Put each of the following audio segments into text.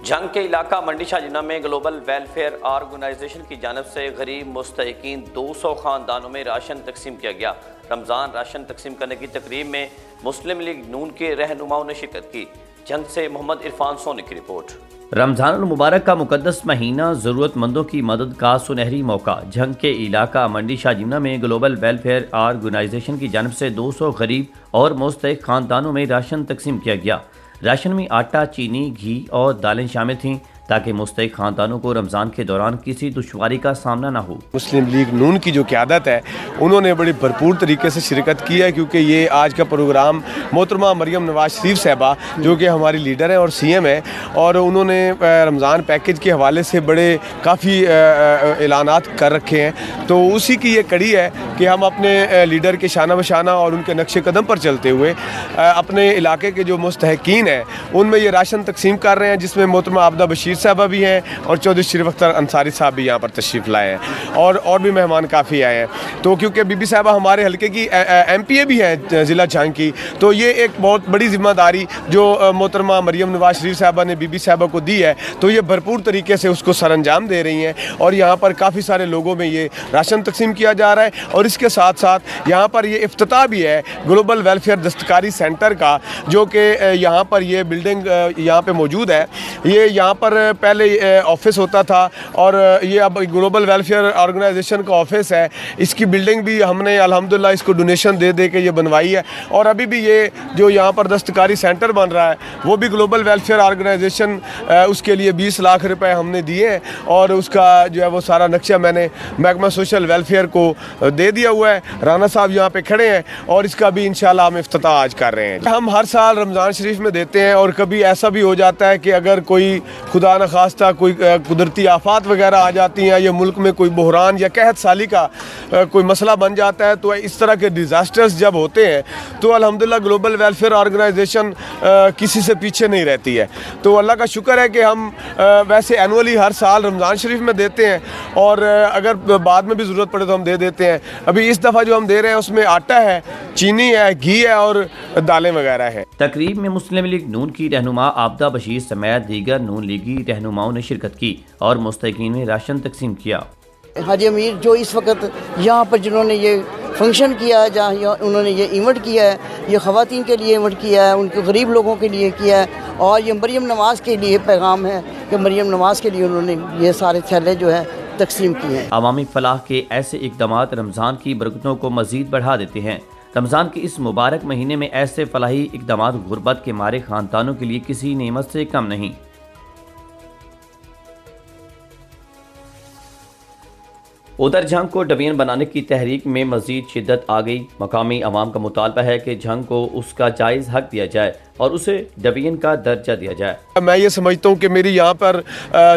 जंग के इलाका मंडी शाहजिना में ग्लोबल वेलफेयर ऑर्गेनाइजेशन की जानिब से गरीब मुस्तहिकीन 200 खानदानों में राशन तकसीम किया गया। रमज़ान राशन तकसीम करने की तकरीब में मुस्लिम लीग नून के रहनुमाओं ने शिरकत की। जंग से मोहम्मद इरफान सोनी की रिपोर्ट। रमज़ान मुबारक का मुकद्दस महीना ज़रूरतमंदों की मदद का सुनहरी मौका। जंग के इलाका मंडी शाहजिना में ग्लोबल वेलफेयर ऑर्गेनाइजेशन की जानिब से 200 गरीब और मुस्तहिक खानदानों में राशन तकसीम किया गया। राशन में आटा, चीनी, घी और दालें शामिल थीं ताकि मुस्तहिक खानदानों को रमज़ान के दौरान किसी दुश्वारी का सामना ना हो। मुस्लिम लीग नून की जो क़यादत है उन्होंने बड़ी भरपूर तरीके से शिरकत की है, क्योंकि ये आज का प्रोग्राम मोहतरमा मरियम नवाज शरीफ साहबा जो कि हमारी लीडर हैं और CM है, और उन्होंने रमज़ान पैकेज के हवाले से बड़े काफ़ी ऐलानात कर रखे हैं। तो उसी की ये कड़ी है कि हम अपने लीडर के शाना बशाना और उनके नक्शे कदम पर चलते हुए अपने इलाके के जो मुस्तहिकीन हैं उनमें ये राशन तकसीम कर रहे हैं, जिसमें मोहतरमा आबदा बशीर साहबा भी हैं और चौधरी शरीफ अख्तर अंसारी साहब भी यहाँ पर तशरीफ़ लाए हैं, और भी मेहमान काफ़ी आए हैं। तो क्योंकि बीबी साहबा हमारे हल्के की MPA भी हैं ज़िला जंग की, तो ये एक बहुत बड़ी ज़िम्मेदारी जो मोहतरमा मरियम नवाज शरीफ साहबा ने बीबी साहबा को दी है, तो ये भरपूर तरीके से उसको सरअंजाम दे रही हैं। और यहाँ पर काफ़ी सारे लोगों में ये राशन तकसीम किया जा रहा है। और इसके साथ साथ यहाँ पर ये इफ्तिताह भी है ग्लोबल वेलफेयर दस्तकारी सेंटर का, जो कि यहाँ पर ये बिल्डिंग यहाँ पर मौजूद है। ये यहाँ पर पहले ऑफिस होता था और ये अब ग्लोबल वेलफेयर ऑर्गेनाइजेशन का ऑफिस है। इसकी बिल्डिंग भी हमने अल्हम्दुलिल्लाह इसको डोनेशन दे के ये बनवाई है, और अभी भी ये जो यहाँ पर दस्तकारी सेंटर बन रहा है वो भी ग्लोबल वेलफेयर ऑर्गेनाइजेशन, उसके लिए 20 लाख रुपए हमने दिए हैं, और उसका जो है वो सारा नक्शा मैंने महकमा सोशल वेलफेयर को दे दिया हुआ है। राना साहब यहाँ पे खड़े हैं और इसका भी इंशाल्लाह हम इफ्तिताह आज कर रहे हैं। हम हर साल रमज़ान शरीफ में देते हैं, और कभी ऐसा भी हो जाता है कि अगर कोई खुदा न खास्ता कोई कुदरती आफात वगैरह आ जाती हैं या मुल्क में कोई बहरान या कहत साली का कोई मसला बन जाता है, तो इस तरह के डिज़ास्टर्स जब होते हैं तो अल्हम्दुलिल्लाह ग्लोबल वेलफेयर ऑर्गेनाइजेशन किसी से पीछे नहीं रहती है। तो अल्लाह का शुक्र है कि हम वैसे एनुअली हर साल रमज़ान शरीफ में देते हैं, और अगर बाद में भी ज़रूरत पड़े तो हम दे देते हैं। अभी इस दफ़ा जो हम दे रहे हैं उसमें आटा है, चीनी है, घी है और दालें वगैरह है। तकरीब में मुस्लिम लीग नून की रहनुमा आबदा बशीर समेत दीगर नून लीगी रहनुमाओं ने शिरकत की और मुस्तहिकीन में राशन तकसीम किया। हाजी अमीर जो इस वक्त यहाँ पर जिन्होंने ये फंक्शन किया है, जहाँ उन्होंने ये इवेंट किया है, ये ख़वातीन के लिए इवेंट किया है, उनके गरीब लोगों के लिए किया है, और ये मरियम नवाज़ के लिए पैगाम है कि मरियम नवाज़ के लिए उन्होंने ये सारे थैले जो है तकसीम किए हैं। अवामी फलाह के ऐसे इक़दामात रमज़ान की बरकतों को मज़ीद बढ़ा देते हैं। रमज़ान के इस मुबारक महीने में ऐसे फलाही इक़दामात गुर्बत के मारे खानदानों के लिए किसी नेमत से कम नहीं। उधर जंग को डिवीजन बनाने की तहरीक में मज़ीद शिद्दत आ गई। मकामी अवाम का मुतालबा है कि जंग को उसका जायज़ हक दिया जाए और उसे डिवीजन का दर्जा दिया जाए। मैं ये समझता हूँ कि मेरी यहाँ पर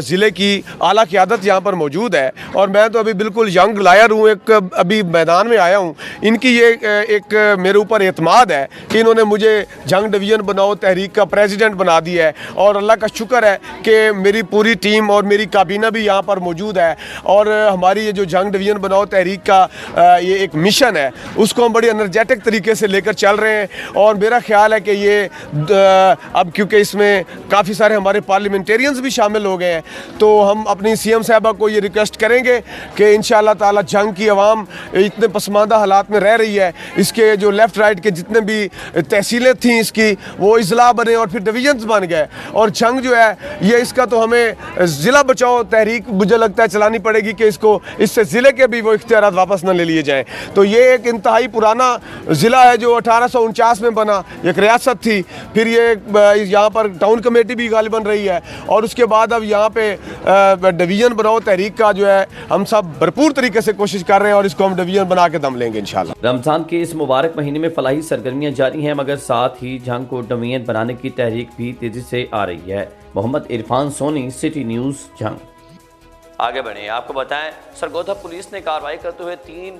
ज़िले की आला क़यादत यहाँ पर मौजूद है, और मैं तो अभी बिल्कुल यंग लायर हूँ, एक अभी मैदान में आया हूँ। इनकी ये एक मेरे ऊपर एतमाद है कि इन्होंने मुझे जंग डिवीज़न बनाओ तहरीक का प्रेसिडेंट बना दिया है, और अल्लाह का शुक्र है कि मेरी पूरी टीम और मेरी काबीना भी यहाँ पर मौजूद है। और हमारी ये जो जंग डिवीज़न बनाओ तहरीक का ये एक मिशन है, उसको हम बड़ी एनर्जेटिक तरीके से लेकर चल रहे हैं। और मेरा ख्याल है कि ये अब क्योंकि इसमें काफ़ी सारे हमारे पार्लियामेंटेरियंस भी शामिल हो गए हैं, तो हम अपनी CM साहबा को ये रिक्वेस्ट करेंगे कि इंशाअल्लाह ताला जंग की आवाम इतने पसमानदा हालात में रह रही है, इसके जो लेफ़्ट राइट के जितने भी तहसीलें थीं इसकी वो इजला बने और फिर डिवीजन्स बन गए। और जंग जो है ये इसका तो हमें ज़िला बचाओ तहरीक मुझे लगता है चलानी पड़ेगी कि इसको इससे ज़िले के भी वो इख्तियारात वापस न ले लिए जाएँ। तो ये एक इंतहाई पुराना ज़िला है जो 1849 में बना, एक रियासत थी, फिर ये यहाँ पर टाउन कमेटी भी गालिबन रही है, और उसके बाद अब यहाँ पे डिवीज़न बनाओ तहरीक का जो है हम सब भरपूर तरीके से कोशिश कर रहे हैं, और इसको हम डिवीज़न बना के दम लेंगे इंशाल्लाह। रमज़ान के इस मुबारक महीने में फलाही सरगर्मियाँ जारी हैं, मगर साथ ही जंग को डिवीज़न बनाने की तहरीक भी तेज़ी से आ रही है। मोहम्मद इरफान सोनी, सिटी न्यूज़, जंग। आगे बढ़े, आपको बताएं सरगोधा पुलिस ने कार्रवाई करते हुए 3